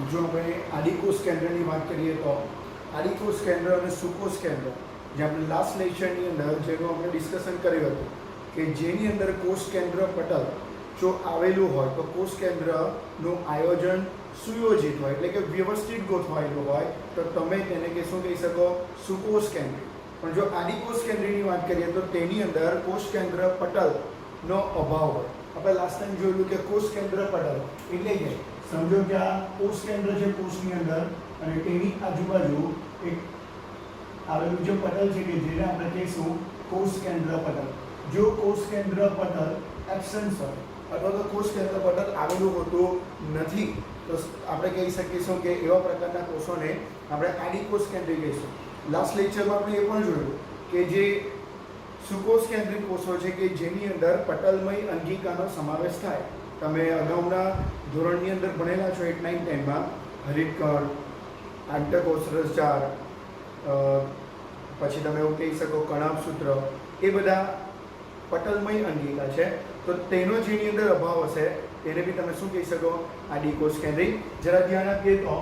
જો આપણે આદિકોષ કેન્દ્રની વાત કરીએ તો આદિકોષ કેન્દ્ર અને સુકોષ કેન્દ્ર જે આપણે લાસ્ટ લેક્ચરની અંદર જેનું આપણે ડિસ્કશન કર્યું હતું કે જેની અંદર કોષ કેન્દ્ર પટલ જો આવેલું હોય તો કોષ કેન્દ્રનું આયોજન સુયોજિત હોય એટલે કે વ્યવસ્થિત ગોઠવાયેલું હોય તો તમે તેને કે શું કહી શકો સુકોષ કેન્દ્ર. પણ જો આદિકોષ કેન્દ્રની વાત કરીએ તો તેની અંદર કોષ કેન્દ્ર પટલનો અભાવ હોય. આપણે લાસ્ટ ટાઈમ જોયેલું કે કોષ કેન્દ્ર પટલ એટલે કે સમજો કે આ કોષ કેન્દ્ર છે કોષની અંદર અને તેની આજુબાજુ એક આવેલું જે પટલ છે કે જેને આપણે કહીશું કોષ કેન્દ્ર પટલ. જો કોષ કેન્દ્ર પટલ એબ્સન્ટ હોય અથવા તો કોષ કેન્દ્ર પટલ આવેલું હોતું નથી તો આપણે કહી શકીશું કે એવા પ્રકારના કોષોને આપણે આદિકોષ કેન્દ્રી કહીશું. લાસ્ટ લેક્ચરમાં આપણે એ પણ જોયું કે જે સુકોષ કેન્દ્રિત કોષો છે કે જેની અંદર પટલમય અંગિકાનો સમાવેશ થાય. તમે અગાઉના ધોરણની અંદર ભણેલા છો 8, 9, 10માં હરિતકણ, આંતરકોષ રસજાળ, પછી તમે એવું કહી શકો કણાભસૂત્ર, એ બધા પટલમય અંગિકા છે. તો તેનો જેની અંદર અભાવ હશે તેને બી તમે શું કહી શકો આદિકોષ કેન્દ્રી. જરા ધ્યાન આપીએ તો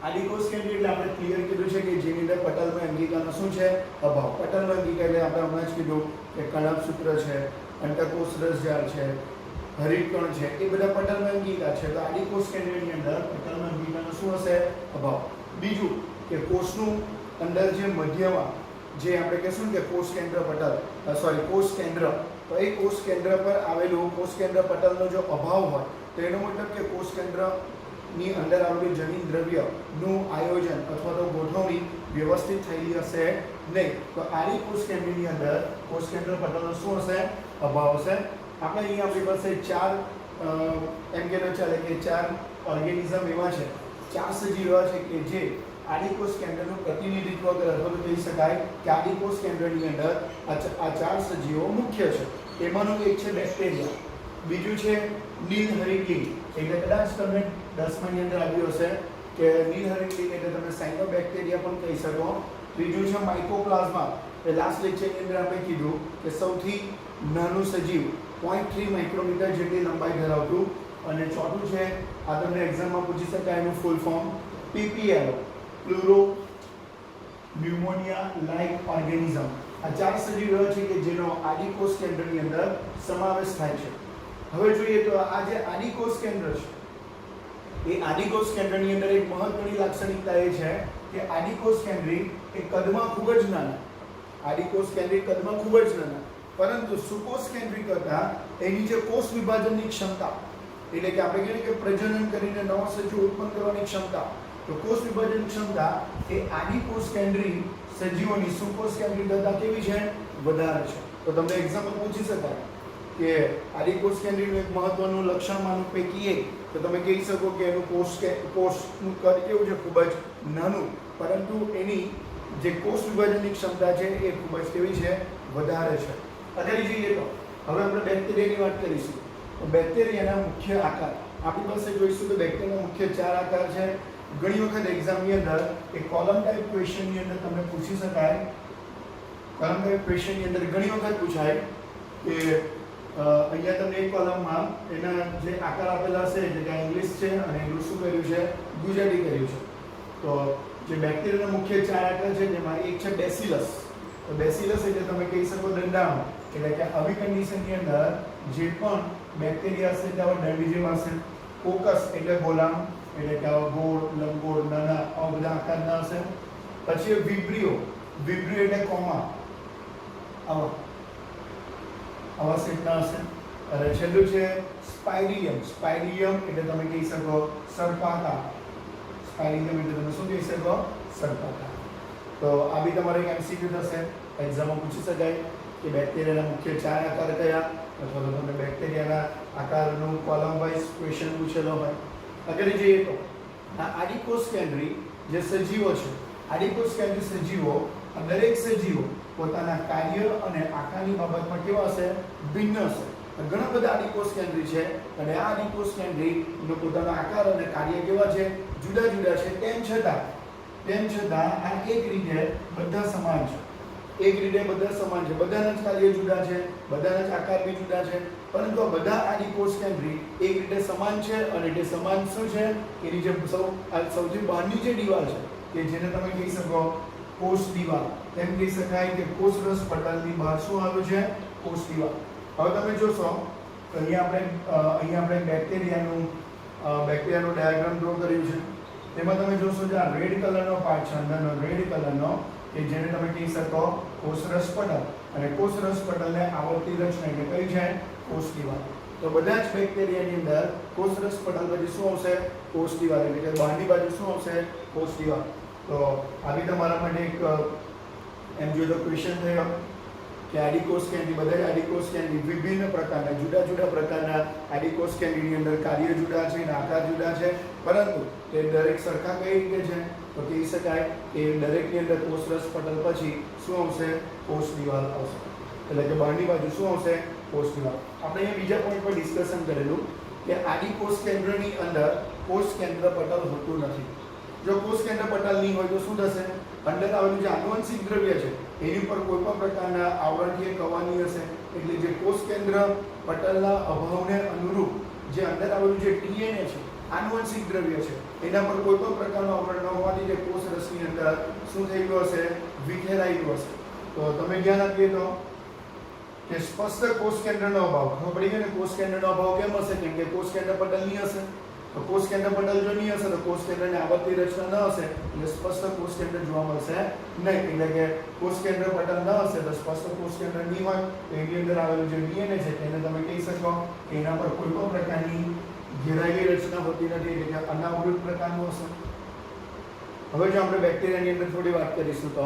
આદિકોષ કેન્દ્ર એટલે આપણે ક્લિયર કીધું છે કે જેની અંદર પટલમય અંગિકાનો શું છે અભાવ. પટલમય અંગિકા એટલે આપણે હમણાં જ કીધું કે કણાભસૂત્ર છે, અંતરકોષ રસજાળ છે, હરિતકણ છે, એ બધા પટલમય અંગિકા છે. તો આદિકોષ કેન્દ્રની અંદર પટલમય અંગિકાનો શું હશે અભાવ. બીજું કે કોષનું અંદર જે મધ્યમાં જે આપણે કહીશું કે કોષ કેન્દ્ર પટલ કોષ કેન્દ્ર, તો એ કોષ કેન્દ્ર પર આવેલું કોષ કેન્દ્ર પટલનો જો અભાવ હોય તો એનો મતલબ કે કોષ કેન્દ્રની અંદર આવેલું જનીન દ્રવ્યનું આયોજન અથવા તો ગોઠવણી વ્યવસ્થિત થયેલી હશે નહીં. તો આદિકોષ કેન્દ્રની અંદર કોષ કેન્દ્ર પટલનો શું હશે અભાવ હશે. આપણે અહીંયા આપણી પાસે ચાર એમ કહેતો ચાલે કે ચાર ઓર્ગેનિઝમ એવા છે, ચાર સજીવ એવા છે કે જે આદિકોષ કેન્દ્રનું પ્રતિનિધિત્વ કરે અથવા તો કહી શકાય કે આદિકોષ કેન્દ્રની અંદર આ ચાર સજીવો મુખ્ય છે. એમાંનું એક છે બેક્ટેરિયા, બીજું છે નીલહરિતલિંગ એટલે કદાચ તમને 10માની અંદર આવ્યું હશે કે નીલહરિતલિંગ એટલે તમે સાયનોબેક્ટેરિયા પણ કહી શકો. ત્રીજું છે માઇકોપ્લાઝ્મા, એ લાસ્ટ લેક્ચરની અંદર આપણે કીધું કે સૌથી નાનું સજીવ 0.3 માઇક્રોમીટર જેટલી લંબાઈ ધરાવતું. અને ચોથું છે આ તમને એક્ઝામમાં પૂછી શકાય એનું full form PPL, pleuropneumonia like organism. આ ચાર સજીવો છે કે જેનો આદિકોષ કેન્દ્રની અંદર સમાવેશ થાય છે. હવે જોઈએ તો આ જે આદિકોષ કેન્દ્ર છે એ આદિકોષ કેન્દ્રની અંદર એક મહત્વની લાક્ષણિકતા એ છે કે આદિકોષ કેન્દ્રી એ કદમાં ખૂબ જ નાના, આદિકોષ કેન્દ્રી કદમાં ખૂબ જ નાના, પરંતુ સુકોષ કેન્દ્રી કરતા એની જે કોષ વિભાજનની ક્ષમતા એટલે કે આપણે કહીએ કે પ્રજનન કરીને નવા સજીવ ઉત્પન્ન કરવાની ક્ષમતા, તો કોષ વિભાજન ક્ષમતા એ આદિકોષ કેન્દ્રી સજીવોની સુકોષ કેન્દ્રી કરતા કેવી છે વધારે છે. તો તમને એક્ઝામ્પલ પૂછી શકાય કે આદિકોષ કેન્દ્રીનું એક મહત્વનું લક્ષણમાંનું પૈકી એક તો તમે કહી શકો કે એનું કોષનું કદ કેવું છે ખૂબ જ નાનું, પરંતુ એની જે કોષ વિભાજનની ક્ષમતા છે એ ખૂબ જ કેવી છે વધારે છે. આગળ જઈએ તો હવે આપણે બેક્ટેરિયાની વાત કરીશું. તો બેક્ટેરિયાના મુખ્ય આકાર આપણી પાસે જોઈશું તો બેક્ટેરિયાના મુખ્ય 4 આકાર છે. ઘણી વખત એક્ઝામની અંદર એક કોલમ ટાઈપ ક્વેશ્ચનની અંદર તમને પૂછી શકાય, કોલમ ટાઈપ ક્વેશ્ચનની અંદર ઘણી વખત પૂછાય કે અહીંયા તમને એક કોલમમાં એના જે આકાર આપેલા હશે એટલે કે ઇંગ્લિશ છે અને એનું શું કર્યું છે ગુજરાતી કર્યું છે. તો જે બેક્ટેરિયાના મુખ્ય 4 આકાર છે જેમાં એક છે બેસિલસ. તો બેસિલસ એટલે તમે કહી શકો દંડાણુ, એટલે કે આવી કન્ડિશનની અંદર જે પણ બેક્ટેરિયા હશે તે આવા દંડી જેવા હશે. કોકસ એટલે ગોલાણુ એટલે કે આવા ગોળ, લંબગોળ, નાના આવા બધા આકારના હશે. પછી વિબ્રિયો, વિબ્રિયો એટલે કોમા આવા શેપના હશે. અને છેલ્લું છે સ્પાઇરિયમ, સ્પાઇરિયમ એટલે તમે કહી શકો સર્પાકાર, સ્પાઇરિયમ એટલે તમે શું કહી શકો સર્પાકાર. તો આ બી તમારે એક MCQ થશે, એક્ઝામમાં પૂછી શકાય કે બેક્ટેરિયાના મુખ્ય 4 આકાર કયા, અથવા તો તમે બેક્ટેરિયાના આકારનું કોલમ વાઇઝ ક્વેશ્ચન પૂછેલો હોય. આગળ જઈએ તો આ આદિકોષ કેન્દ્રી જે સજીવો છે, આદિકોષ કેન્દ્રી સજીવો દરેક સજીવો પોતાના કાર્ય અને આકારની બાબતમાં કેવા હશે ભિન્ન હશે. ઘણા બધા આદિકોષ કેન્દ્રી છે અને આ આદિકોષ કેન્દ્રીનો પોતાનો આકાર અને કાર્ય કેવા છે જુદા જુદા છે. તેમ છતાં આ એક રીતે બધા સમાન છે, એક રીતે બધા સમાન છે, બધાના જ કાર્ય જુદા છે, બધાના જ આકાર બી જુદા છે, પરંતુ આ બધા આદિકોષ કેન્દ્રી એક રીતે સમાન છે અને તે સમાન શું છે એની જે સૌથી બહારની જે દિવાલ છે કે જેને તમે કહી શકો કોષ દિવાલ, તેમ કહી શકાય કે કોષરસ પટલની બહાર શું આવ્યું છે? કોષ દિવાલ. હવે તમે જોશો તો અહીંયા આપણે બેક્ટેરિયાનું ડાયાગ્રામ ડ્રો કર્યું છે. તેમાં તમે જોશો કે આ રેડ કલરનો પાર્ટ છે, અંદરનો રેડ કલરનો, કે જેને તમે કહી શકો કોષરસ પટલ, અને કોષરસ પટલને આવર્તી રચના એટલે કઈ છે? કોષ દિવાલ. તો બધા જ બેક્ટેરિયાની અંદર કોષરસ પટલ પછી શું આવશે? કોષ દિવાલ. એટલે કે બહારની બાજુ શું આવશે? કોષ દિવાલ. તો આવી તમારા માટે એક એમ જોઈએ તો ક્વેશ્ચન થયો કે આદિકોષ કેન્દ્રી, બધા જ આદિકોષ કેન્દ્રી વિભિન્ન પ્રકારના જુદા જુદા પ્રકારના આદિકોષ કેન્દ્રીની અંદર કાર્ય જુદા છે અને આકાર જુદા છે, પરંતુ તે દરેક સરખા કઈ રીતે છે? તો કહી શકાય કે દરેકની અંદર કોષરસ પટલ પછી શું આવશે? કોષ દિવાલ આવશે. એટલે કે બહારની બાજુ શું આવશે? કોષ દિવાલ. આપણે અહીંયા બીજા પોઈન્ટ પર ડિસ્કશન કરેલું કે આદિકોષ કેન્દ્રની અંદર કોષ કેન્દ્ર પટલ હોતું નથી. જો કોષ કેન્દ્ર પટલ નહીં હોય તો શું થશે? અંદર આવેલું જે આનુવંશિક દ્રવ્ય છે એની ઉપર કોઈ પણ પ્રકારના આવરણથી કવાની હશે, એટલે જે કોષ કેન્દ્ર પટલના અભાવને અનુરૂપ જે અંદર આવેલું જે ડીએનએ છે, આનુવંશિક દ્રવ્ય છે, એના પર કોઈ પણ પ્રકારનું આવરણ ન હોવાથી જે કોષ રસની અંદર શું થયેલું હશે? વિખેરાયેલું હશે. તો તમે ધ્યાન આપીએ તો કે સ્પષ્ટ કોષ કેન્દ્રનો અભાવ, ખબર પડી ગઈ ને? કોષ કેન્દ્રનો અભાવ કેમ હશે? કેમ કે કોષ કેન્દ્ર પટલ નહીં હશે. તો કોષ કેન્દ્ર પટલ જો નહીં હશે તો કોષ કેન્દ્રની આવર્તી રચના ન હશે, એટલે સ્પષ્ટ કોષ કેન્દ્ર જોવા મળશે નહીં. એટલે કે કોષ કેન્દ્ર પટલ ન હશે તો સ્પષ્ટ કોષ કેન્દ્ર નહીં હોય તો એની અંદર આવેલું જે ડીએનએ છે તેને તમે કહી શકો કે એના પર કોઈ પણ પ્રકારની ઘેરાયેલી રચના હોતી નથી, એટલે કે અનાવૃત પ્રકારનું હશે. હવે જો આપણે બેક્ટેરિયાની અંદર થોડી વાત કરીશું તો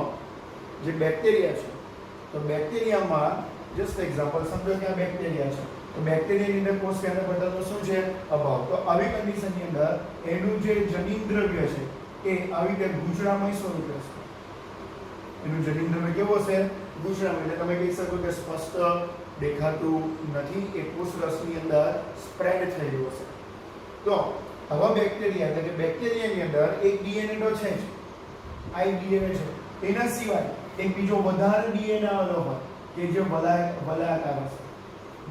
જે બેક્ટેરિયા છે, તો બેક્ટેરિયામાં જસ્ટ એક્ઝામ્પલ સમજો કે આ બેક્ટેરિયા છે, તો બેક્ટેરિયાની અંદર કોષ કેન્દ્ર પટલનો શું છે? અભાવ. તો આવી કન્ડિશનની અંદર એનું જે જનીન દ્રવ્ય છે એ આવી રીતે ગૂંચળામય સ્વરૂપે હશે. એનું જનીન દ્રવ્ય કેવું હશે? ગૂંચળામય. એટલે તમે કહી શકો કે સ્પષ્ટ દેખાતું નથી, એ કોષ રસની અંદર સ્પ્રેડ થયેલું હશે. તો આવા બેક્ટેરિયા એટલે કે બેક્ટેરિયાની અંદર એક ડીએનએ તો છે જ, આ એક ડીએનએ છે, એના સિવાય એક બીજો વધારે ડીએનએ આવેલો હોય કે જે વલયાકાર હશે.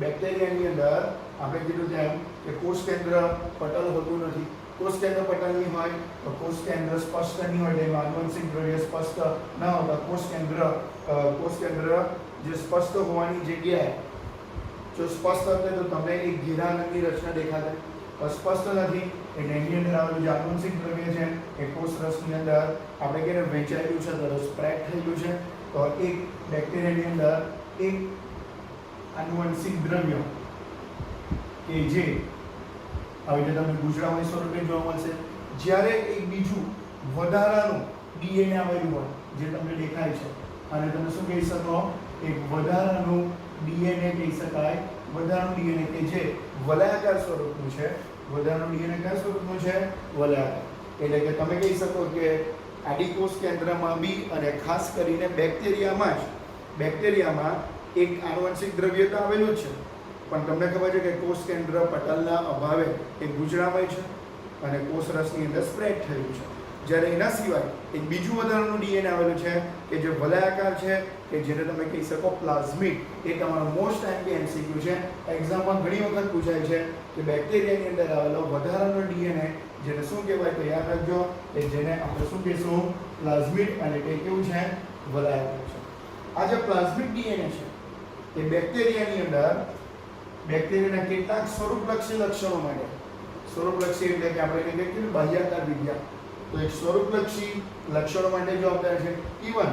બેક્ટેરિયાની અંદર આપણે કીધું તેમ કે કોષ કેન્દ્ર પટલ હોતું નથી. કોષ કેન્દ્ર પટલ નહીં હોય તો કોષ કેન્દ્ર સ્પષ્ટ નહીં હોય, તેમાં આનુવંશિક દ્રવ્ય સ્પષ્ટ ન હોતા કોષ કેન્દ્ર જે સ્પષ્ટ હોવાની જગ્યાએ જો સ્પષ્ટ હશે તો તમને એક ઘેરા રંગની રચના દેખાશે. સ્પષ્ટ નથી એટલે એની અંદર આવેલું જે આનુવંશિક દ્રવ્ય છે એ કોષ રસની અંદર આપણે કહીએ વહેંચાયેલું છે, તો સ્પ્રેડ થયેલું છે. તો એક બેક્ટેરિયાની અંદર એક આનુવંશિક દ્રવ્ય કે જે આવી રીતે તમને ગૂંચળામય સ્વરૂપે જોવા મળશે. જ્યારે એક બીજું વધારાનું ડીએનએ આવેલું હોય જે તમને દેખાય છે, અને તમે શું કહી શકો? એક વધારાનું ડીએનએ કહી શકાય. વધારાનું ડીએનએ કે જે વલયાકાર સ્વરૂપનું છે. વધારાનું ડીએનએ કયા સ્વરૂપનું છે? વલયાકાર. એટલે કે તમે કહી શકો કે આદિકોષ કેન્દ્રમાં બી અને ખાસ કરીને બેક્ટેરિયામાં એક આનુવંશિક દ્રવ્ય તો આવેલું જ છે, પણ તમને ખબર છે કે કોષ કેન્દ્ર પટલના અભાવે એ ગૂંચળામય છે અને કોષ રસની અંદર સ્પ્રેડ થયું છે. જ્યારે એના સિવાય એક બીજું વધારાનું ડીએનએ આવેલું છે કે જે વલયાકાર છે, કે જેને તમે કહી શકો પ્લાઝમિડ. એ તમારો મોસ્ટ ટાઈમથી એમસીક્યુ છે. એક્ઝામમાં ઘણી વખત પૂછાય છે કે બેક્ટેરિયાની અંદર આવેલો વધારાનો ડીએનએ જેને શું કહેવાય? તો યાદ રાખજો કે જેને આપણે શું કહીશું? પ્લાઝમિડ. અને તે કેવું છે? વલયાકાર છે. આ જે પ્લાઝમિડ ડીએનએ છે એ બેક્ટેરિયાની અંદર બેક્ટેરિયાના કેટલાક સ્વરૂપલક્ષી લક્ષણો માટે, સ્વરૂપલક્ષી એટલે કે આપણે એને કહીએ કે બાહ્યાકાર વિદ્યા, તો એક સ્વરૂપલક્ષી લક્ષણો માટે જવાબદાર છે. ઇવન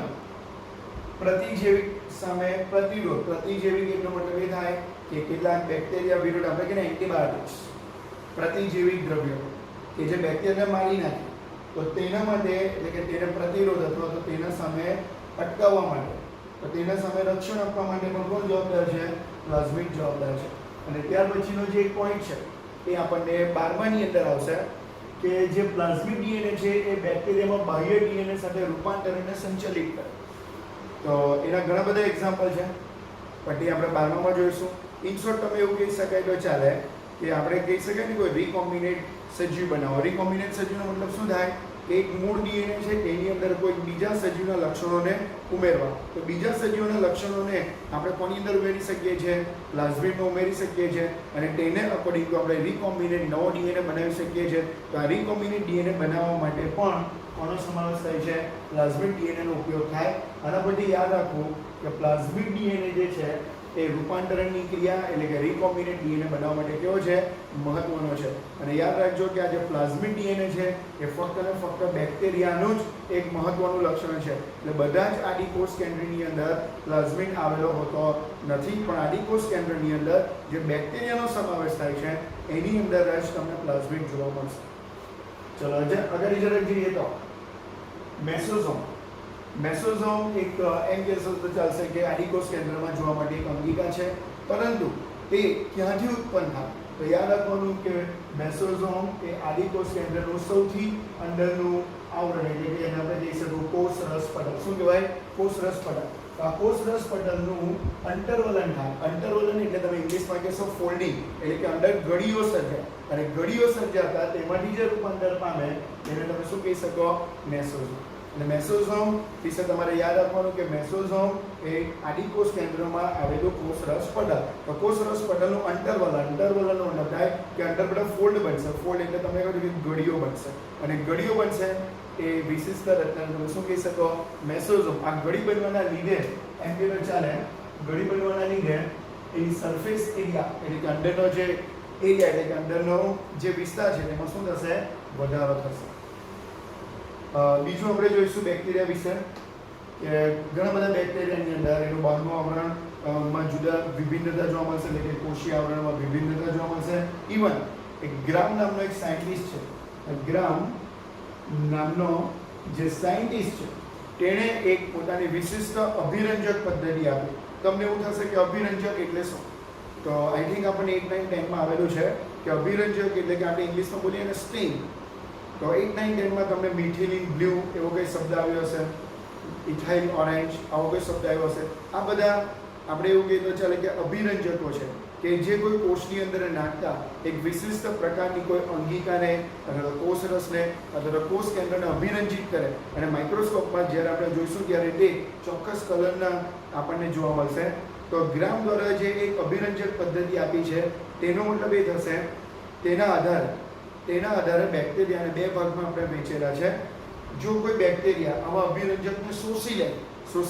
પ્રતિજૈવિક સામે પ્રતિરોધ. પ્રતિજૈવિક એટલો મતલબ એ થાય કે કેટલાક બેક્ટેરિયા વિરુદ્ધ આપણે કહીએ એન્ટીબાયોટિક્સ, પ્રતિજૈવિક દ્રવ્યો કે જે બેક્ટેરિયાને મારી નાખે, તો તેના માટે એટલે કે તેને પ્રતિરોધ અથવા તો તેના સામે અટકાવવા માટે, તો તેના સામે રક્ષણ આપવા માટે પણ કોણ જવાબદાર છે? પ્લાઝમિડ જવાબદાર છે. અને ત્યાર પછીનો જે એક પોઈન્ટ છે એ આપણને 12માની અંદર આવશે કે જે પ્લાઝમિડ ડીએનએ છે એ બેક્ટેરિયામાં બાહ્ય ડીએનએ સાથે રૂપાંતરને સંચાલિત કરે. તો એના ઘણા બધા એક્ઝામ્પલ છે, પણ તે આપણે 12મામાં જોઈશું. ઇન શોર્ટ તમે એવું કહી શકાય તો ચાલે કે આપણે કહી શકાય ને કોઈ રિકોમ્બિનેટ સજીવ બનાવો. રિકોમ્બિનેટ સજીવનો મતલબ શું થાય? કે એક મૂળ ડીએનએ છે એની અંદર કોઈ બીજા સજીવના લક્ષણોને ઉમેરવા. તો બીજા સજીવના લક્ષણોને આપણે કોની અંદર ઉમેરી શકીએ છીએ? પ્લાઝમિડમાં ઉમેરી શકીએ છીએ અને તેને અકોર્ડિંગ ટુ આપણે રિકોમ્બિનેટ નવો ડીએનએ બનાવી શકીએ છીએ. તો આ રિકોમ્બિનેટ ડીએનએ બનાવવા માટે પણ કોનો સમાવેશ થાય છે? પ્લાઝમિડ ડીએનએનો ઉપયોગ થાય. આના પરથી યાદ રાખવું કે પ્લાઝમિડ ડીએનએ જે છે એ રૂપાંતરણની ક્રિયા એટલે કે રિકોમ્બિનેટ ડીએનએ બનાવવા માટે કેવો છે? મહત્વનો છે. અને યાદ રાખજો કે આ જે પ્લાઝમિડ ડીએનએ છે એ ફક્ત ને ફક્ત બેક્ટેરિયાનું જ એક મહત્વનું લક્ષણ છે. એટલે બધા જ આદિકોષ કેન્દ્રની અંદર પ્લાઝમિડ આવેલો હોતો નથી, પણ આદિકોષ કેન્દ્રની અંદર જે બેક્ટેરિયાનો સમાવેશ થાય છે એની અંદર જ તમને પ્લાઝમિડ જોવા મળશે. ચલો આગળ જરાક જોઈએ તો મેસોઝોમ. મેસોઝોમ એક એમ કહેશો તો ચાલશે કે આદિકોષ કેન્દ્રમાં જોવા માટે એક અંગિકા છે, પરંતુ તે ક્યાંથી ઉત્પન્ન થાય? તો યાદ રાખવાનું કે મેસોઝોમ એ આદિકોષ કેન્દ્રનું સૌથી અંદરનું આવરણ એટલે કે એને આપણે કહી શકું કોષરસ પટલ. શું કહેવાય? કોષરસ પટલ. આ કોષરસ પટલનું અંતર્વલન થાય. અંતર્વલન એટલે તમે ઇંગ્લિશમાં કહેશો ફોલ્ડિંગ, એટલે કે અંદર ગળીઓ સર્જાય અને ગળીઓ સર્જાતા તેમાંથી જે રૂપાંતર પામે એને તમે શું કહી શકો? મેસોઝોમ. અને મેસોઝોમ વિશે તમારે યાદ રાખવાનું કે મેસોઝોમ એ આદિકોષ કેન્દ્રમાં આવેલું કોષરસ પટલ. તો કોષરસ પટલનું અંતર્વલનનો મતલબ થાય કે અંદર બધા ફોલ્ડ બનશે. ફોલ્ડ એટલે તમે કહો કે ગળીઓ બનશે અને ગળીઓ બનશે એ વિશિષ્ટ રચના તમે શું કહી શકો? મેસોઝોમ. આ ગળી બનવાના લીધે એમ કે ચાલે, ગળી બનવાના લીધે એની સરફેસ એરિયા એટલે કે અંદરનો જે એરિયા એટલે કે અંદરનો જે વિસ્તાર છે તેમાં શું થશે? વધારો થશે. બીજું આપણે જોઈશું બેક્ટેરિયા વિશે કે ઘણા બધા બેક્ટેરિયાની અંદર એનું બહારનું આવરણમાં જુદા વિભિન્નતા જોવા મળશે, એટલે કે કોષીય આવરણમાં વિભિન્નતા જોવા મળશે. ઇવન એક ગ્રામ નામનો એક સાયન્ટિસ્ટ છે, ગ્રામ નામનો જે સાયન્ટિસ્ટ છે તેણે એક પોતાની વિશિષ્ટ અભિરંજક પદ્ધતિ આપી. તમને એવું થશે કે અભિરંજક એટલે શું? તો આઈ થિંક આપણને 8, 9, 10માં આવેલું છે કે અભિરંજક એટલે કે આપણે ઇંગ્લિશમાં બોલીએ ને સ્ટિંગ. તો 8, 9, 10માં તમને મિથિલિન બ્લુ એવો કોઈ શબ્દ આવ્યો હશે, ઇથાઇલ ઓરેન્જ આવો કોઈ શબ્દ આવ્યો હશે. આ બધા આપણે એવું કહીએ તો ચાલે કે અભિરંજકો છે કે જે કોઈ કોષની અંદર નાખતા એક વિશિષ્ટ પ્રકારની કોઈ અંગિકાને અથવા કોષરસને અથવા કોષ કેન્દ્રને અભિરંજિત કરે અને માઇક્રોસ્કોપમાં જ્યારે આપણે જોઈશું ત્યારે તે ચોક્કસ કલરના આપણને જોવા મળશે. તો ગ્રામ દ્વારા જે એક અભિરંજક પદ્ધતિ આપી છે તેનો મતલબ એ થશે તેના આધારે બેક્ટેરિયાને બે ભાગમાં આપણે વહેંચેલા છે. જો કોઈ બેક્ટેરિયા આવા અભિરંજકને શોષી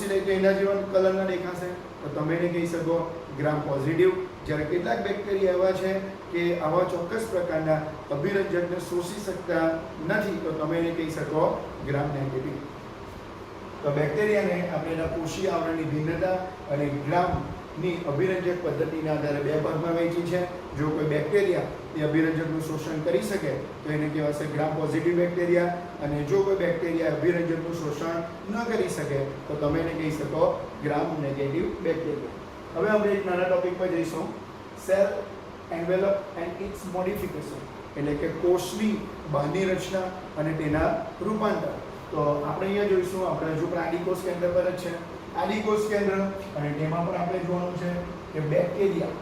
લે તો એના જેવા કલરના દેખાશે, તો તમે એને કહી શકો ગ્રામ પોઝિટિવ. જ્યારે કેટલાક બેક્ટેરિયા એવા છે કે આવા ચોક્કસ પ્રકારના અભિરંજકને શોષી શકતા નથી, તો તમે એને કહી શકો ગ્રામ નેગેટિવ. તો બેક્ટેરિયાને આપણે એના કોષીય આવરણની ભિન્નતા અને ગ્રામની અભિરંજક પદ્ધતિના આધારે બે ભાગમાં વહેંચી છે. જો કોઈ બેક્ટેરિયા એ અભિરંજકનું શોષણ કરી શકે તો એને કહેવાશે ગ્રામ પોઝિટિવ બેક્ટેરિયા, અને જો કોઈ બેક્ટેરિયા અભિરંજકનું શોષણ ન કરી શકે તો તમે એને કહી શકો ગ્રામ નેગેટિવ બેક્ટેરિયા. હવે આપણે એક નાના ટોપિક પર જઈશું, cell envelope and its modification, એટલે કે કોષની બહારની રચના અને તેના રૂપાંતર. તો આપણે અહીંયા જોઈશું, આપણે હજુ પણ આદિકોષ કેન્દ્ર પર જ છે, આદિકોષ કેન્દ્ર, અને તેમાં પણ આપણે જોવાનું છે કે બેક્ટેરિયા.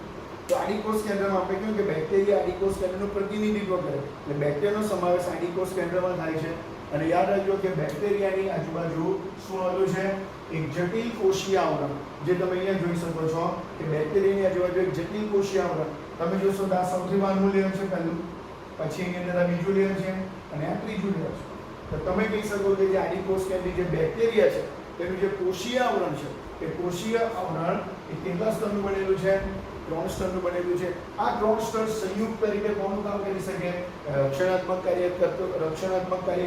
તો આદિકોષ કેન્દ્રમાં આપણે કહ્યું કે બેક્ટેરિયા આદિકોષ કેન્દ્રનું પ્રતિનિધિત્વ કરે, એટલે બેક્ટેરિયાનો સમાવેશ આદિકોષ કેન્દ્રમાં થાય છે. અને યાદ રાખજો કે બેક્ટેરિયાની આજુબાજુ શું આવેલું છે? એક જટિલ કોષીય આવરણ, જે તમે અહીંયા જોઈ શકો છો કે બેક્ટેરિયાની આજુબાજુ એક જટિલ કોષીય આવરણ. તમે જોશો તો આ સૌથી બહારનું લેયર છે પહેલું, પછી એની અંદર આ બીજું લેયર છે અને આ ત્રીજું લેયર છે. તો તમે કહી શકો કે જે આદિકોષ કેન્દ્રની જે બેક્ટેરિયા છે તેનું જે કોષીય આવરણ છે એ કોષીય આવરણ એ કેટલા સ્તરનું બનેલું છે? 3 સ્તરનું બનેલું છે. આ 3 સ્તર સંયુક્ત રીતે કોનું કામ કરી શકે? રક્ષણાત્મક કાર્ય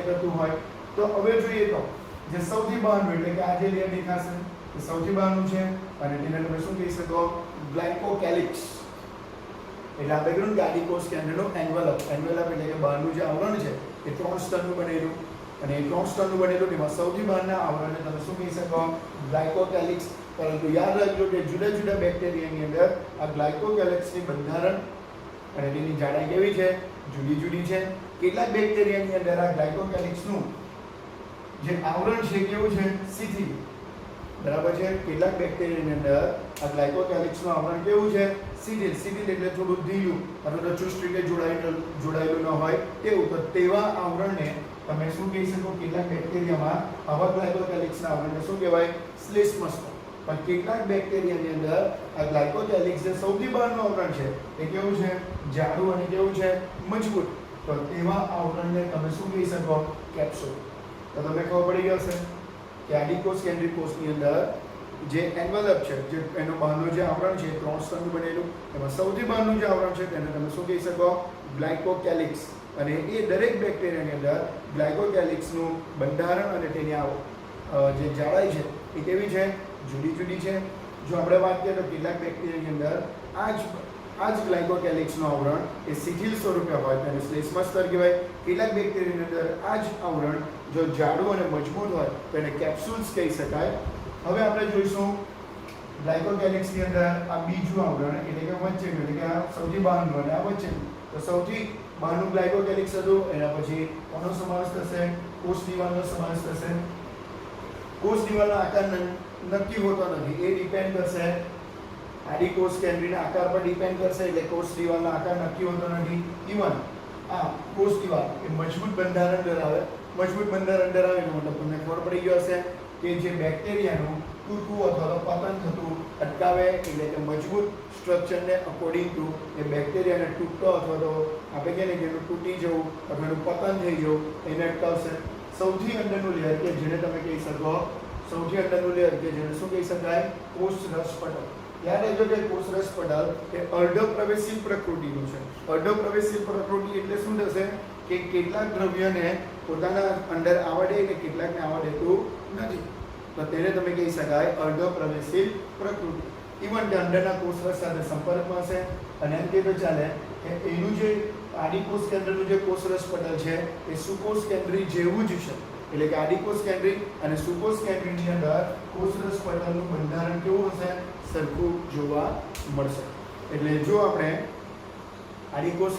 કરતું હોય. તો હવે જોઈએ તો જે સૌથી બહારનું એટલે કે આ જે લેયર દેખાશે એ સૌથી બહારનું છે અને તેને તમે શું કહી શકો? ગ્લાયકોકેલિક્સ. એટલે આપણે કહ્યું કે આદિકોષ કેન્દ્રનું એન્વેલપ એટલે કે બહારનું જે આવરણ છે એ 3 સ્તરનું બનેલું, અને એ 3 સ્તરનું બનેલું તેમાં સૌથી બહારના આવરણને તમે શું કહી શકો? ગ્લાયકોકેલિક્સ. પરંતુ યાદ રાખજો કે જુદા જુદા બેક્ટેરિયાની અંદર આ ગ્લાયકોકેલિક્સની બંધારણ અને તેની જાડાઈ કેવી છે? જુદી જુદી છે. કેટલાક બેક્ટેરિયાની અંદર આ ગ્લાયકોકેલિક્સનું જે આવરણ છે કેવું છે? શિથિલ. બરાબર છે? કેટલાક બેક્ટેરિયાની અંદર આ ગ્લાયકોકેલિક્સનું આવરણ કેવું છે? શિથિલ એટલે થોડું ઢીલું અથવા તો ચુસ્ત રીતે જોડાયેલું ન હોય તેવું, તો તેવા આવરણને તમે શું કહી શકો? કેટલાક બેક્ટેરિયામાં આવા ગ્લાયકોકેલિક્સના આવરણને શું કહેવાય? શ્લેષ્મસ્તર. પણ કેટલાક બેક્ટેરિયાની અંદર આ ગ્લાયકોકેલિક્સ જે સૌથી બહારનું આવરણ છે એ કેવું છે? જાડું અને કેવું છે? મજબૂત. તો તેવા આવરણને તમે શું કહી શકો? કેપ્સ્યુલ. તો તમને ખબર પડી ગઈ હશે કે આદિકોષ કેન્દ્રીય કોષની અંદર જે એન્વેલપ છે, જે એનો બહારનું જે આવરણ છે, 3 સ્તરનું બનેલું, એમાં સૌથી બહારનું જે આવરણ છે તેને તમે શું કહી શકો? ગ્લાયકોકેલિક્સ. અને એ દરેક બેક્ટેરિયાની અંદર ગ્લાયકોકેલિક્સનું બંધારણ અને તેની જે જાડાઈ છે એ કેવી છે? જુદી જુદી છે. જો આપણે વાત કરીએ તો કેટલાક બેક્ટેરિયાની અંદર આ જ ગ્લાયકોકેલિક્સનું આવરણ એ શિથિલ સ્વરૂપે હોય તેને શ્લેષ્મસ્તર કહેવાય. કેટલાક બેક્ટેરિયાની અંદર આ જ આવરણ જો જાડું અને મજબૂત હોય તો એને કેપ્સ્યુલ્સ કહી શકાય. હવે આપણે જોઈશું ગ્લાયકોકેલિક્સની અંદર આ બીજું આવરણ એટલે કે વચ્ચેનું, એટલે કે આ સૌથી બહારનું અને આ વચ્ચેનું. તો સૌથી બહારનું ગ્લાયકોકેલિક્સ હતું, એના પછી કોનો સમાવેશ થશે? કોષ દિવાલનો સમાવેશ થશે. કોષ દિવાલનો આકાર નક્કી હોતો નથી, એ ડિપેન્ડ કરશે આદિકોષ કેન્દ્રીના આકાર પર ડિપેન્ડ કરશે. એટલે કોષ દિવાલનો આકાર નક્કી હોતો નથી. ઇવન આ કોષ દિવાલ એ મજબૂત બંધારણ ધરાવે. મજબૂત બંધારણ ધરાવે એનો મતલબ તમને ખબર પડી ગયો હશે કે જે બેક્ટેરિયાનું તૂટવું અથવા તો પતન થતું અટકાવે, એટલે કે મજબૂત સ્ટ્રક્ચરને અકોર્ડિંગ ટુ એ બેક્ટેરિયાને તૂટતો અથવા તો આપણે કહીએ ને કે એનું તૂટી જવું અથવા એનું પતન થઈ જવું એને અટકાવશે. સૌથી અંદરનું લેયર કે જેને તમે કહી શકો, સૌથી અંદરનું લેયર કે જેને શું કહી શકાય? કોષરસ પટલ. યાદ રાખજો કે કોષરસ પટલ એ અર્ધ પ્રવેશશીલ પ્રકૃતિનું છે. અર્ધ પ્રવેશશીલ પ્રકૃતિ એટલે શું થશે કે કેટલાક દ્રવ્યને પોતાના અંદર આવવા દે કે કેટલાકને આવવા દેતું નથી, તો તેને તમે કહી શકાય અર્ધ પ્રવેશશીલ પ્રકૃતિ. ઇવન તે અંદરના કોષરસ સાથે સંપર્કમાં છે અને એમ કહેતો ચાલે કે એનું જે આદિકોષ કેન્દ્રનું જે કોષરસ પટલ છે એ સુકોષ કેન્દ્રી જેવું જ છે. એટલે કે આદિકોષ કેન્દ્રી અને સુકોષ કેન્દ્રીની અંદર કોષરસ પટલનું બંધારણ કેવું હશે? સરખું જોવા મળશે. એટલે જો આપણે આદિકોષ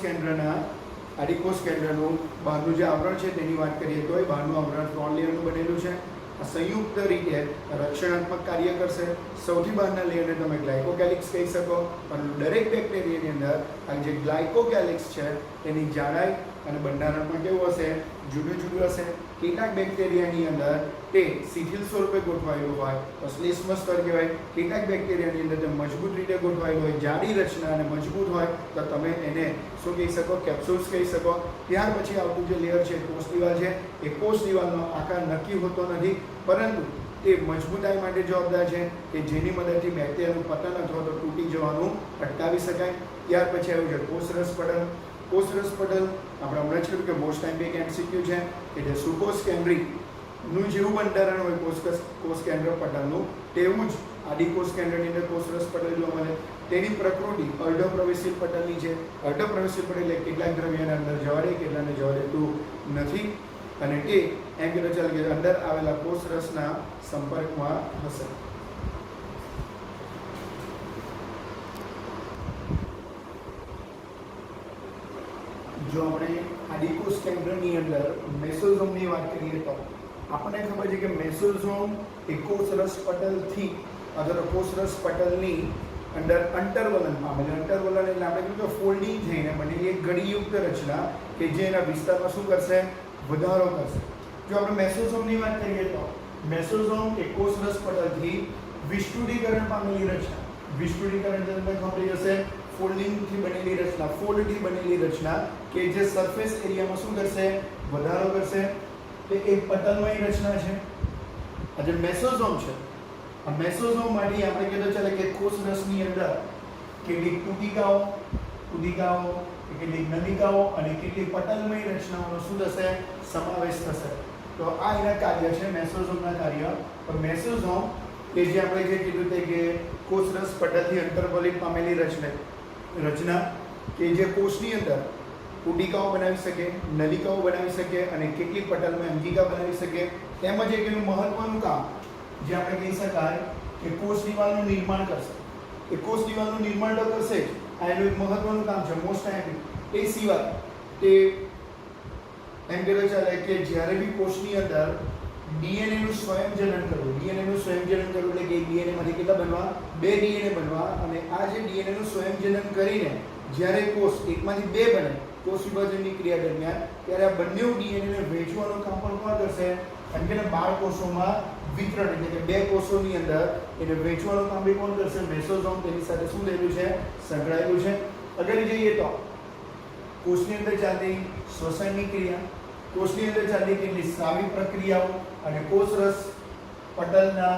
કેન્દ્રનું બહારનું જે આવરણ છે તેની વાત કરીએ તો એ બહારનું આવરણ 3 લેયરનું બનેલું છે. આ સંયુક્ત રીતે રક્ષણાત્મક કાર્ય કરશે. સૌથી બહારના લેયરને તમે ગ્લાયકોકેલિક્સ કહી શકો, પણ દરેક બેક્ટેરિયાની અંદર આ જે ગ્લાયકોકેલિક્સ છે તેની જાડાઈ અને બંધારણમાં કેવું હશે? જુદું જુદું હશે. કેટલાક બેક્ટેરિયાની અંદર તે શિથિલ સ્વરૂપે ગોઠવાયેલું હોય તો શ્લેષ્મસ્તર કહેવાય. કેટલાક બેક્ટેરિયાની અંદર તે મજબૂત રીતે ગોઠવાયેલું હોય, જાડી રચના અને મજબૂત હોય તો તમે એને શું કહી શકો? કેપ્સ્યુલ્સ કહી શકો. ત્યાર પછી આવતું જે લેયર છે કોષ દિવાલ છે, એ કોષ દિવાલનો આકાર નક્કી હોતો નથી, પરંતુ તે મજબૂતાઈ માટે જવાબદાર છે કે જેની મદદથી બેક્ટેરિયાનું પતન અથવા તો તૂટી જવાનું અટકાવી શકાય. ત્યાર પછી આવ્યું છે કોષરસ પટલ. કોષરસ પટલ આપણે હમણાં જ કહ્યું કે મોસ્ટ ટાઈમ એક MCQ છે કે જે સુકોષ કેન્દ્રીનું જેવું બંધારણ હોય કોષ કેન્દ્ર પટલનું, તેવું જ આદિકોષ કેન્દ્રની અંદર કોષરસ પટલ જોવા મળે. તેની પ્રકૃતિ અર્ધ પ્રવેશશીલ પટલની છે. અર્ધ પ્રવેશશીલ પટલ એટલે કેટલાક દ્રવ્યને અંદર જવા દે, કેટલાને જવા દેતું નથી, અને તે એમ કહેતો ચાલે કે અંદર આવેલા કોષરસના સંપર્કમાં હશે. જો આપણે આદિકોષ કેન્દ્રની અંદર મેસોઝોમની વાત કરીએ તો આપણને ખબર છે કે મેસોઝોમ એ કોષરસ પટલથી અથવા તો કોષરસ પટલની અંદર અંતર્વલન પામે. અંતર્વલન એટલે આપણે કીધું કે ફોલ્ડિંગ થઈને બનેલી એક ગળીયુક્ત રચના કે જે એના વિસ્તારમાં શું કરશે? વધારો કરશે. જો આપણે મેસોઝોમની વાત કરીએ તો મેસોઝોમ એ કોષરસ પટલથી વિસ્તૃતીકરણ પામેલી રચના. વિસ્તૃતીકરણ તમને ખબર હશે, ફોલ્ડિંગથી બનેલી રચના, ફોલ્ડથી બનેલી રચના કે જે સરફેસ એરિયામાં શું કરશે? વધારો કરશે. તે એક પટલમય રચના છે. આ જે મેસોઝોમ છે, આ મેસોઝોમ માટે આપણે કહેતો ચાલે કે કોષરસની અંદર કેટલીક કુટિકાઓ, કેટલીક નલિકાઓ અને કેટલીક પટલમય રચનાઓનો શું થશે? સમાવેશ થશે. તો આ એના કાર્ય છે, મેસોઝોમના કાર્ય. તો મેસોઝોમ કે જે આપણે જે કીધું તે કે કોષરસ પટલથી અંતર્વલિત પામેલી રચના કે જે કોષની અંદર કુટિકાઓ બનાવી શકે, નલિકાઓ બનાવી શકે અને કેટલીક પટલમાં અંગિકા બનાવી શકે. તેમજ એક એનું મહત્વનું કામ જે આપણે કહી શકાય કે કોષ દિવાલનું નિર્માણ કરશે. એ કોષ દિવાલનું નિર્માણ તો કરશે જ, આ એનું એક મહત્વનું કામ છે મોસ્ટ ટાઈમ. એ સિવાય તે એમ કહેવાય ચાલે કે જ્યારે બી કોષની અંદર ડીએનએ નું સ્વયંજનન કરવું. ડીએનએ નું સ્વયંજનન કરવું એટલે કે એક ડીએનએ માંથી કેટલા બનવા? 2 ડીએનએ બનવા. અને આ જે ડીએનએ નું સ્વયંજનન કરીને જ્યારે કોષ એકમાંથી 2 બને કોષ વિભાજનની ક્રિયા દરમિયાન, ત્યારે આ બંને ડીએનએ ને વહેંચવાનું કામ પણ કોણ કરશે? કારણ કે બાળ કોષોમાં વિતરણ એટલે કે 2 કોષોની અંદર એને વહેંચવાનું કામ બી કોણ કરશે? મેસોઝોમ તેની સાથે શું થયેલું છે? સંકળાયેલું છે. આગળ જઈએ તો કોષની અંદર ચાલતી શ્વસનની ક્રિયા, કોષની અંદર ચાલતી કેટલી સ્રાવી પ્રક્રિયાઓ અને કોષરસ પટલના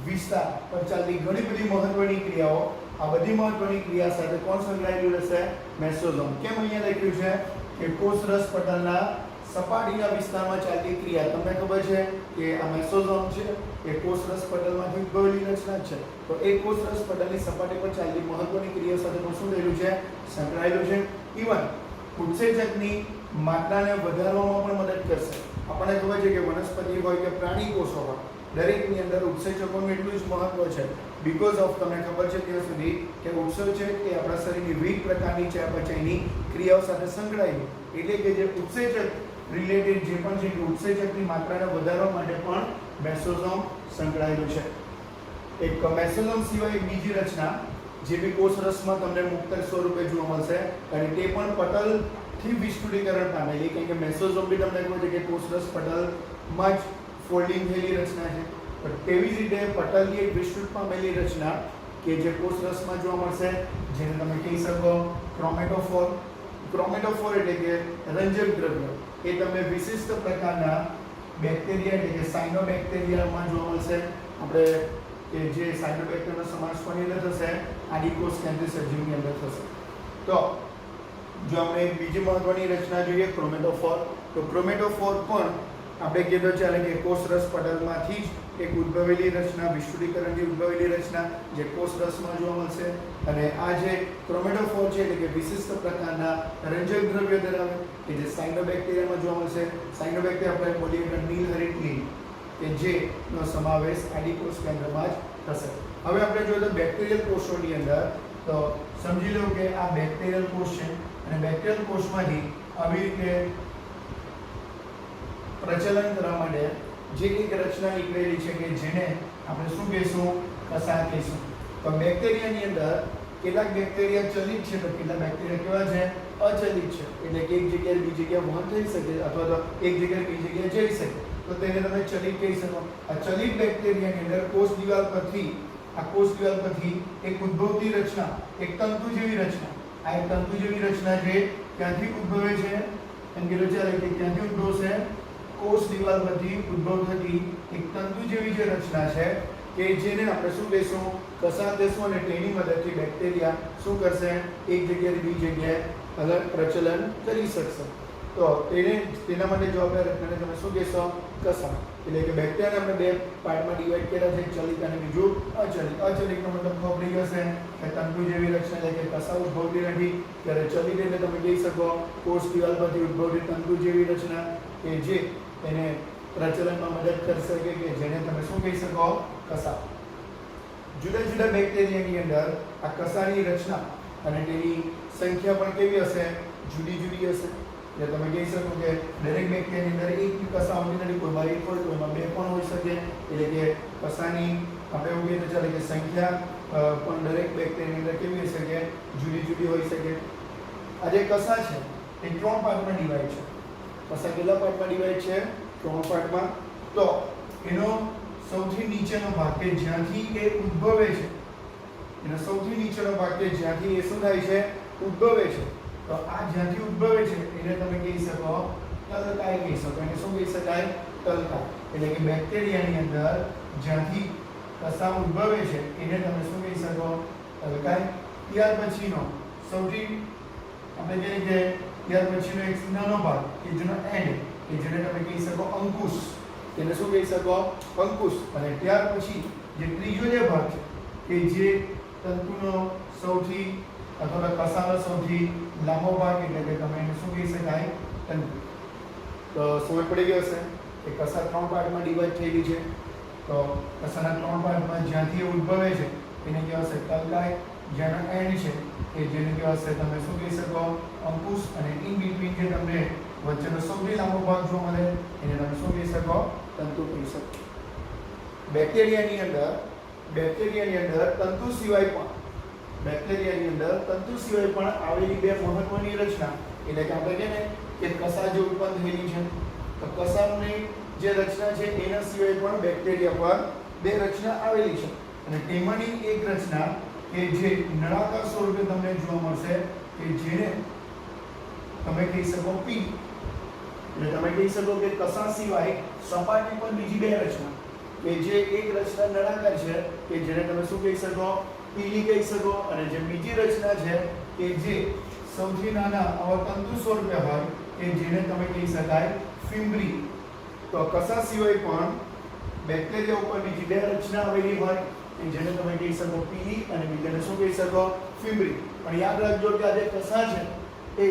વિસ્તાર પર ચાલતી ઘણી બધી મહત્વની ક્રિયાઓ, આ બધી મહત્વની ક્રિયા સાથે કોણ સંકળાયેલું રહેશે? મેસોઝોમ. કેમ અહીંયા લખ્યું છે કે કોષરસ પટલના સપાટીના વિસ્તારમાં ચાલતી ક્રિયા? તમને ખબર છે કે આ મેસોઝોમ છે એ કોષરસ પટલમાંથી ઉદ્ભવેલી રચના છે. તો એ કોષરસ પટલની સપાટી પર ચાલતી મહત્વની ક્રિયા સાથે પણ શું થયેલું છે? સંકળાયેલું છે. ઇવન ઉત્સેચકની માત્રાને વધારવામાં પણ મદદ કરશે. આપણને ખબર છે કે વનસ્પતિ હોય કે પ્રાણી કોષો હોય, દરેકની અંદર ઉત્સેચકોનું એટલું જ મહત્વ છે. બીકોઝ ઓફ તમને ખબર છે ત્યાં સુધી કે ઉત્સેચક એ આપણા શરીરની વિવિધ પ્રકારની ચયાપચયની ક્રિયાઓ સાથે સંકળાયેલું, એટલે કે જે ઉત્સેચક રિલેટેડ જે પણ છે કે ઉત્સેચકની માત્રાને વધારવા માટે પણ મેસોઝોમ સંકળાયેલું છે. એક મેસોઝોમ સિવાય બીજી રચના જે બી કોષરસમાં તમને મુક્ત સ્વરૂપે જોવા મળશે અને તે પણ પટલથી વિસ્તૃતીકરણ પામેલી, કારણ કે મેસોઝોમ બી તમને ખબર છે કે કોષરસ પટલમાં જ ફોલ્ડિંગ થયેલી રચના છે. પણ તેવી જ રીતે પટલની એક વિસ્તૃત પામેલી રચના કે જે કોષરસમાં જોવા મળશે, જેને તમે કહી શકો ક્રોમેટોફોર. ક્રોમેટોફોર એટલે કે રંજક દ્રવ્ય, એ તમને વિશિષ્ટ પ્રકારના બેક્ટેરિયા એટલે કે સાયનોબેક્ટેરિયામાં જોવા મળશે. આપણે કે જે સાયનોબેક્ટેરિયાનો સમાવેશ કોની અંદર થશે? આદિકોષ કેન્દ્રીય સજીવની અંદર થશે. તો જો આપણે બીજી મહત્વની રચના જોઈએ ક્રોમેટોફોર, તો ક્રોમેટોફોર પણ આપણે કીધું ચાલે કે કોષરસ પટલમાંથી જ એક ઉદ્ભવેલી રચના, વિસ્તૃતીકરણથી ઉદ્ભવેલી રચના જે કોષરસમાં જોવા મળશે. અને આ જે ક્રોમેટોફોર છે એટલે કે વિશિષ્ટ પ્રકારના રંજક દ્રવ્ય ધરાવે કે જે સાયનોબેક્ટેરિયામાં જોવા મળશે. સાયનોબેક્ટેરિયા આપણે બોલીએ તો નીલહરિત લીલ કે જેનો સમાવેશ આદિકોષ કેન્દ્રમાં જ થશે. હવે આપણે જોઈએ તો બેક્ટેરિયલ કોષોની અંદર, તો સમજી લો કે આ બેક્ટેરિયલ કોષ છે અને બેક્ટેરિયલ કોષમાંથી આવી રીતે પ્રચલન કરવા માટે જે એક રચના નીકળેલી છે કે જેને આપણે શું કહીશું? કસાય કહીશું. તો બેક્ટેરિયાની અંદર કેટલાક બેક્ટેરિયા ચલિત છે તો કેટલાક બેક્ટેરિયા કેવા છે? અચલિત છે. એટલે કે એક જગ્યાએ બીજી જગ્યાએ વહન થઈ શકે અથવા તો એક જગ્યાએ બીજી જગ્યાએ જઈ શકે, તો તેને તમે ચલિત કહી શકો. આ ચલિત બેક્ટેરિયાની અંદર કોષ દિવાલ પરથી એક ઉદ્ભવતી રચના, એક તંતુ જેવી રચના, આ એક તંતુ જેવી રચના જે ક્યાંથી ઉદ્ભવે છે? એમ કીધું ચાલે કે ક્યાંથી ઉદ્ભવશે? કોષ દિવાલ પરથી ઉદ્ભવ થતી એક તંતુ જેવી જે રચના છે કે જેને આપણે શું કહીશું? કસાય કહીશું. અને તેની મદદથી બેક્ટેરિયા શું કરશે? એક જગ્યાએથી બીજી જગ્યાએ અલગ પ્રચલન કરી શકશે. તો તેના માટે જવાબદાર રચનાને તમે શું કહેશો? કસાય. એટલે કે બેક્ટેરિયાને આપણે બે પાર્ટમાં ડિવાઈડ કર્યા છે, ચલિત અને બીજું અચલિત. અચલિતનો મતલબ ખબર પડી ગયો છે કે તંતુ જેવી રચના એટલે કે કસાય ઉદ્ભવતી નથી. ત્યારે ચલિત એટલે તમે કહી શકો કોષ દિવાલ પરથી ઉદ્ભવતી તંતુ જેવી રચના કે જે એને પ્રચલનમાં મદદ કરી શકે કે જેને તમે શું કહી શકો? કસાય. જુદા જુદા બેક્ટેરિયાની અંદર આ કસાયની રચના અને તેની સંખ્યા પણ કેવી હશે? જુદી જુદી હશે. એટલે તમે કહી શકો કે દરેક બેક્ટેરિયાની અંદર એક કસાય આવતી નથી, કોઈમાં એક હોય, કોઈમાં બે પણ હોઈ શકે. એટલે કે કસાયની આપણે એવું કહીએ તો ચાલે કે સંખ્યા પણ દરેક બેક્ટેરિયાની અંદર કેવી હોઈ શકે? જુદી જુદી હોઈ શકે. આ જે કસાય છે એ 3 પાર્ટમાં ડિવાઈડ છે. કસાય કેટલા પાર્ટમાં ડિવાઈડ છે? 3 પાર્ટમાં. તો એનો સૌથી નીચેનો ભાગ કે જ્યાંથી એ ઉદ્ભવે છે, એનો સૌથી નીચેનો ભાગ કે જ્યાંથી એ શું થાય છે? ઉદ્ભવે છે. તો આ જ્યાંથી ઉદ્ભવે છે એને તમે કહી શકો તલકાય કહી શકો. એને શું કહી શકાય? તલકાય. એટલે કે બેક્ટેરિયાની અંદર જ્યાંથી કસાય ઉદ્ભવે છે એને તમે શું કહી શકો? તલકાય. ત્યાર પછીનો સૌથી આપણે કહીએ કે ત્યાર પછીનો એક નાનો ભાગ કે જેનો એન્ડ કે જેને તમે કહી શકો અંકુશ. તેને શું કહી શકો? અંકુશ. અને ત્યાર પછી જે ત્રીજો જે ભાગ છે કે જે તંતુનો સૌથી અથવા કસાયનો સૌથી લાંબો ભાગ એટલે કે તમે એને શું કહી શકાય? તંતુ. તો સમજ પડી ગયો હશે કે કસાય 3 પાર્ટમાં ડિવાઈડ થયેલી છે. તો કસાયના 3 પાર્ટમાં જ્યાંથી ઉદ્ભવે છે એને કહેવાશે તલકાય. જેનો એન્ડ છે કે જેને કહેવાશે તમે શું કહી શકો? અંકુશ. અને ઇન બિટવીન જે તમને વચ્ચેનો સૌથી લાંબો ભાગ જોવા મળે એને તમે શું કહી શકો? તંતુ કહી શકીએ. બેક્ટેરિયાની અંદર તંતુ સિવાય પણ આવેલી બે મહત્વની રચના એટલે કે આપણે કહે ને કે કસા જે ઉત્પન્ન થયેલી છે તો કસાની જે રચના છે એના સિવાય પણ બેક્ટેરિયા પર બે રચના આવેલી છે અને તેમાંની એક રચના કે જે નળાકાર સ્વરૂપે તમને જોવા મળશે કે જેને તમે કહી શકો પી એટલે તમે કહી શકો કે કસા સિવાય સપાટી પર બીજી બે રચના કે જે એક રચના નળાકાર છે કે જેને તમે શું કહી શકો પીલી કહી શકો અને જે બીજી રચના છે કે જે સૌથી નાના આવા તંતુ સ્વરૂપે હોય કે જેને તમે કહી શકાય ફિમ્બ્રી. તો કસા સિવાય પણ બેક્ટેરિયા ઉપર બીજી બે રચના આવેલી હોય કે જેને તમે કહી શકો પીલી અને બીજાને શું કહી શકો ફિમ્બ્રી. પણ યાદ રાખજો કે આ જે કસા છે એ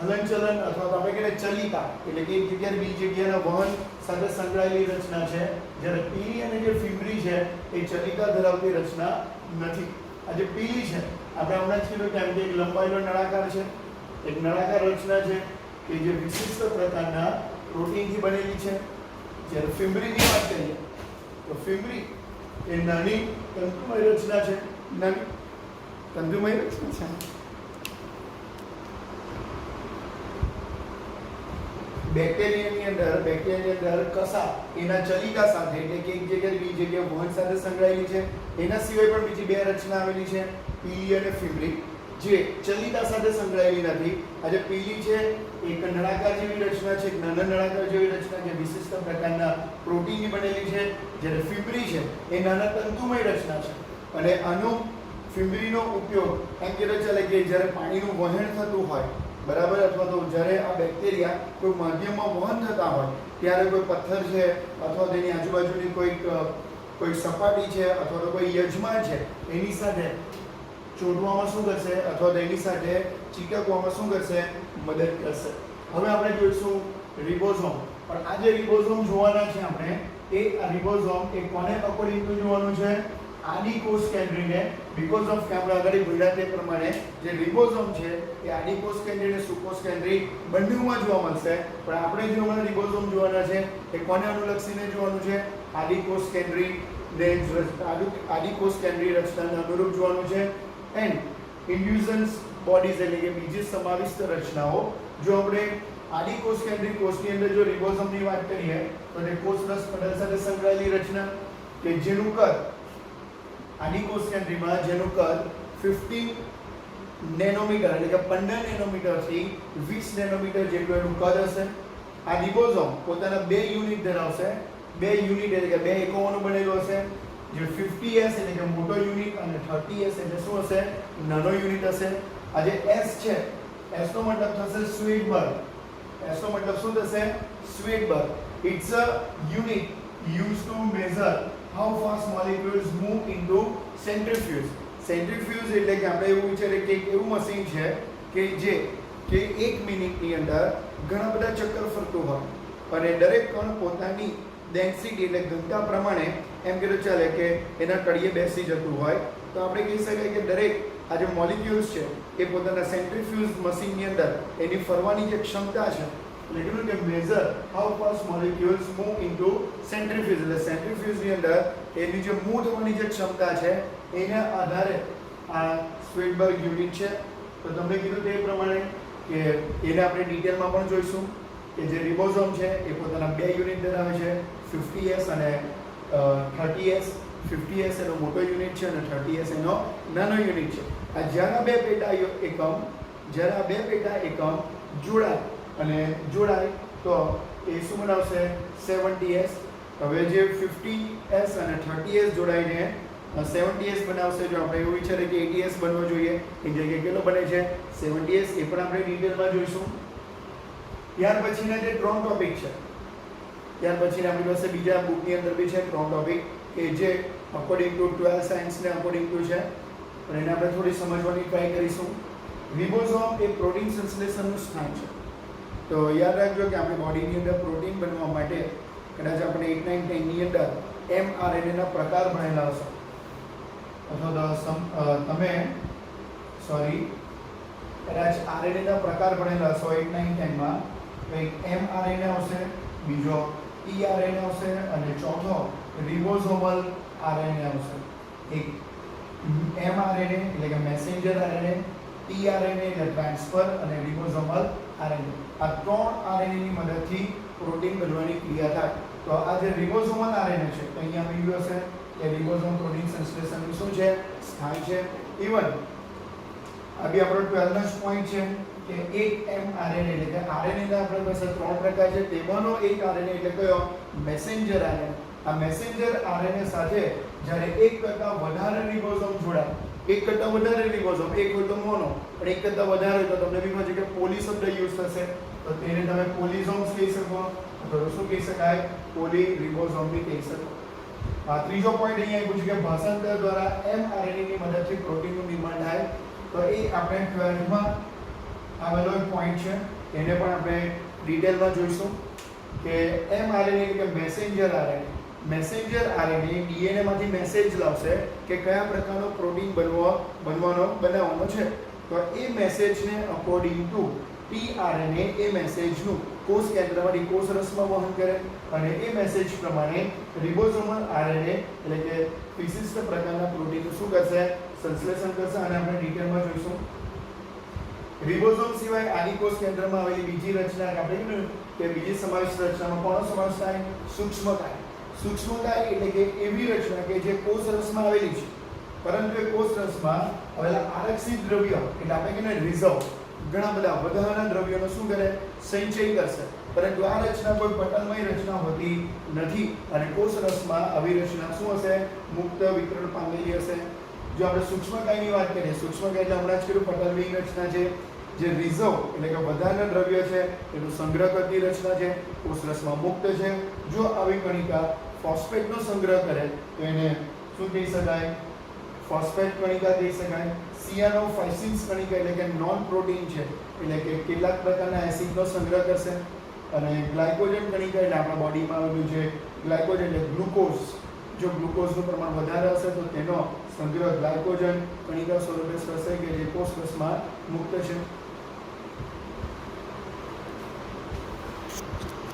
હલનચલન અથવા તો આપણે કહીએ ચલિકા એટલે કે એક જગ્યાએ બીજી જગ્યાના વહન સાથે સંકળાયેલી રચના છે જ્યારે પીલી અને જે ફિમ્બ્રી છે એ ચલિકા ધરાવતી રચના નથી. આ જે પીલી છે આપણે હમણાં જ કીધું કે એક લંબાયેલો નળાકાર છે એક નળાકાર રચના છે કે જે વિશિષ્ટ પ્રકારના પ્રોટીનથી બનેલી છે. જ્યારે ફિમ્બ્રીની વાત કરીએ તો ફિમ્બ્રી એ નાની તંતુમય રચના છે. નાની તંતુમય રચના છે. બેક્ટેરિયાની અંદર કસા એના ચલિકા સાથે એટલે કે એક જગ્યાએ બીજી જગ્યાએ વહન સાથે સંકળાયેલી છે. એના સિવાય પણ બીજી બે રચના આવેલી છે પીલી અને ફિમ્બ્રી જે ચલિકા સાથે સંકળાયેલી નથી. આજે પીલી છે એક નળાકાર જેવી રચના છે, એક નાના નળાકાર જેવી રચના જે વિશિષ્ટ પ્રકારના પ્રોટીનની બનેલી છે. જ્યારે ફિમ્બ્રી છે એ નાના તંતુમય રચના છે અને આનો ફિમ્બ્રીનો ઉપયોગ એમ કહેવાય ચાલે કે જ્યારે પાણીનું વહેણ થતું હોય બરાબર અથવા તો જ્યારે આ બેક્ટેરિયા કોઈ માધ્યમમાં વહન થતા હોય ત્યારે કોઈ પથ્થર છે અથવા તેની આજુબાજુની કોઈ સપાટી છે અથવા તો કોઈ યજમાન છે એની સાથે ચોંટવામાં શું કરશે અથવા તો એની સાથે ચીકવવામાં શું કરશે મદદ કરશે. હવે આપણે જોઈશું રિબોઝોમ. પણ આ જે રિબોઝોમ જોવાના છે આપણે એ આ રિબોઝોમ એ કોને અકોર્ડિંગ ટુ જોવાનું છે આદિકોષ કેન્દ્રીને બીકોઝ ઓફ કે આપણે આગળ ભણ્યા તે પ્રમાણે જે રિબોઝોમ છે એ આદિકોષ કેન્દ્રી અને સુકોષ કેન્દ્રી બંનેમાં જોવા મળશે. પણ આપણે જે હમણાં રિબોઝોમ જોવાના છે એ કોને અનુલક્ષીને જોવાનું છે આદિકોષ કેન્દ્રી ને આદિકોષ કેન્દ્રી રચનાને અનુરૂપ જોવાનું છે. એન્ડ ઇન્ડ્યુસન્સ બોડીઝ એટલે કે બીજી સમાવિષ્ટ રચનાઓ જો આપણે આદિકોષ કેન્દ્રી કોષની અંદર જો રિબોઝોમની વાત કરીએ તો તે કોષરસ પટલ સાથે સંકળાયેલી રચના કે જેનું કદ આદિકોષ કેન્દ્રીમાં જેનું કદ 15 નેનોમીટર એટલે કે 15 નેનોમીટરથી 20 નેનોમીટર જેટલું એનું કદ હશે. આ રિબોઝોમ પોતાના બે યુનિટ ધરાવશે. બે યુનિટ એટલે કે બે એકમોનું બનેલું હશે. જે 50S એટલે કે મોટો યુનિટ અને 30S એટલે શું હશે નાનો યુનિટ હશે. આ જે S છે S નો મતલબ થશે સ્વીટબર્ગ. S નો મતલબ શું થશે Svedberg. It's a unit used to measure how fast molecules move into centrifuge. Centrifuge એટલે કે આપણે એવું વિચારીએ કે એક એવું મશીન છે કે જે કે 1 મિનિટની અંદર ઘણા બધા ચક્કર ફરતું હોય અને દરેક કણ પોતાની ડેન્સિટી એટલે ઘનતા પ્રમાણે એમ કહેવું ચાલે કે એના તળિયે બેસી જતું હોય તો આપણે કહી શકાય કે દરેક આ જે મોલિક્યુલ્સ છે એ પોતાના સેન્ટ્રીફ્યુજ મશીનની અંદર એની ફરવાની જે ક્ષમતા છે એટલે કે measure how fast molecules move into centrifuge એટલે સેન્ટ્રીફ્યુજની અંદર એની જે મૂવ થવાની જે ક્ષમતા છે એના આધારે આ સ્વીટબર્ગ યુનિટ છે. તો તમને કીધું તે પ્રમાણે કે એને આપણે ડિટેલમાં પણ જોઈશું કે જે રિબોઝોમ છે એ પોતાના બે યુનિટ ધરાવે છે 50S અને 30S. 50S એનો મોટો યુનિટ છે અને 30S એનો નાનો યુનિટ છે. આ જ્યારે આ બે પેટા એકમ જોડાય તો એ શું બનાવશે 70S. હવે જે 50S અને 30S જોડાઈને 70S બનાવશે. જો આપણે એવું વિચારીએ કે 80S બનવો જોઈએ એ જગ્યાએ કેટલો બને છે 70S. એ પણ આપણે ડિટેલમાં જોઈશું. ત્યાર પછીના જે 3 ટોપિક છે ત્યાર પછી આપણી પાસે બીજા બુકની અંદર બી છે 3 ટોપિક કે જે અકોર્ડિંગ ટુ 12 સાયન્સને અકોર્ડિંગ ટુ છે અને એને આપણે થોડી સમજવાની ટ્રાય કરીશું. રિબોઝોમ એ પ્રોટીન સંશ્લેષણનું સ્થાન છે. તો યાદ રાખજો કે આપણી બોડીની અંદર પ્રોટીન બનવા માટે કદાચ આપણે 8, 9, 10 ની અંદર mRNA ના પ્રકાર ભણેલા હશો અથવા તો તમે કદાચ RNA ના પ્રકાર ભણેલા હશો 8, 9, 10 માં. તો એક mRNA આવશે, બીજો tRNA આવશે અને ચોથો રિબોઝોમલ RNA આવશે. એક mRNA એટલે કે મેસેન્જર RNA, tRNA એટલે ટ્રાન્સફર અને રિબોઝોમલ RNA. આ ત્રણ RNA ની મદદથી પ્રોટીન બનવાની ક્રિયા થાય. તો આ જે રિબોઝોમલ RNA છે અહીંયા આવી ગયો છે કે રિબોઝોમ પ્રોટીન સંશ્લેષણનું શું છે સ્થાન છે. ઇવન આ બી આપણો 12 નો પોઈન્ટ છે કે એક mRNA એટલે કે RNA ના આપણી પાસે ત્રણ પ્રકાર છે. તેમાંનો એક RNA એટલે કયો મેસેન્જર RNA. આ મેસેન્જર RNA સાથે જ્યારે એક કરતા વધારે રિબોઝોમ જોડાય, એક કરતા વધારે રિબોઝોમ, એક હોય તો મોનો અને એક કરતા વધારે તો તમને બી છે કે પોલી શબ્દ યુઝ થશે તો તેને તમે પોલિઝોમ્સ કહી શકો અથવા શું કહી શકાય પોલી રિબોઝોમ બી કહી શકો. આ ત્રીજો પોઈન્ટ અહીંયા પૂછ્યું કે ભાષાંતર દ્વારા mRNA ની મદદથી પ્રોટીનનું નિર્માણ થાય. તો એ આપણે 12 માં આવેલો એક પોઈન્ટ છે એને પણ આપણે ડિટેલમાં જોઈશું કે mRNA એટલે કે messenger RNA. Messenger RNA DNA માંથી મેસેજ લાવશે કે કયા પ્રકારનો પ્રોટીન બનાવવાનો છે. તો એ મેસેજને અકોર્ડિંગ ટુ tRNA એ મેસેજનું કોષ કેન્દ્રમાંથી કોષ રસમાં વહન કરે અને એ મેસેજ પ્રમાણે રિબોઝોમલ RNA એટલે કે વિશિષ્ટ પ્રકારના પ્રોટીનનું શું કરશે સંશ્લેષણ કરશે અને આપણે ડિટેલમાં જોઈશું. રિબોઝોમ સિવાય આદિકોષ કેન્દ્રમાં આવેલી બીજી રચના આપણે કીધું કે બીજી સમાવિષ્ટ રચનામાં કોનો સમાવેશ થાય સૂક્ષ્મકાય. સૂક્ષ્મકાય એટલે કે એવી રચના કે જે કોષ રસમાં આવેલી છે પરંતુ એ કોષ રસમાં આવેલા આરક્ષિત દ્રવ્યો એટલે આપણે કહીએ રિઝર્વ ઘણા બધા વધારાના દ્રવ્યોનો શું કરે સંચય કરશે. પરંતુ આ રચના કોઈ પટલમય રચના હોતી નથી અને કોષ રસમાં આવી રચના શું હશે મુક્ત વિતરણ પામેલી હશે. જો આપણે સૂક્ષ્મકાયની વાત કરીએ સૂક્ષ્મકાય એટલે હમણાં જ કીધું પટલમય રચના છે જે રિઝર્વ એટલે કે વધારાના દ્રવ્ય છે એનો સંગ્રહ કરતી રચના છે કોષ રસમાં મુક્ત છે. જો આવી કણિકા ફોસ્ફેટનો સંગ્રહ કરે તો એને શું કહી શકાય ફોસ્ફેટ કણિકા કહી શકાય. સિયાનોફાઇસિન્સ કણિકા એટલે કે નોન પ્રોટીન છે એટલે કે કેટલાક પ્રકારના એસિડનો સંગ્રહ કરશે અને ગ્લાયકોજન કણિકા એટલે આપણા બોડીમાં આવેલું છે ગ્લાયકોજન એટલે ગ્લુકોઝ. જો ગ્લુકોઝનું પ્રમાણ વધારે હશે તો તેનો સંગ્રહ ગ્લાયકોજન કણિકા સ્વરૂપે થશે કે જે કોષ રસમાં મુક્ત છે.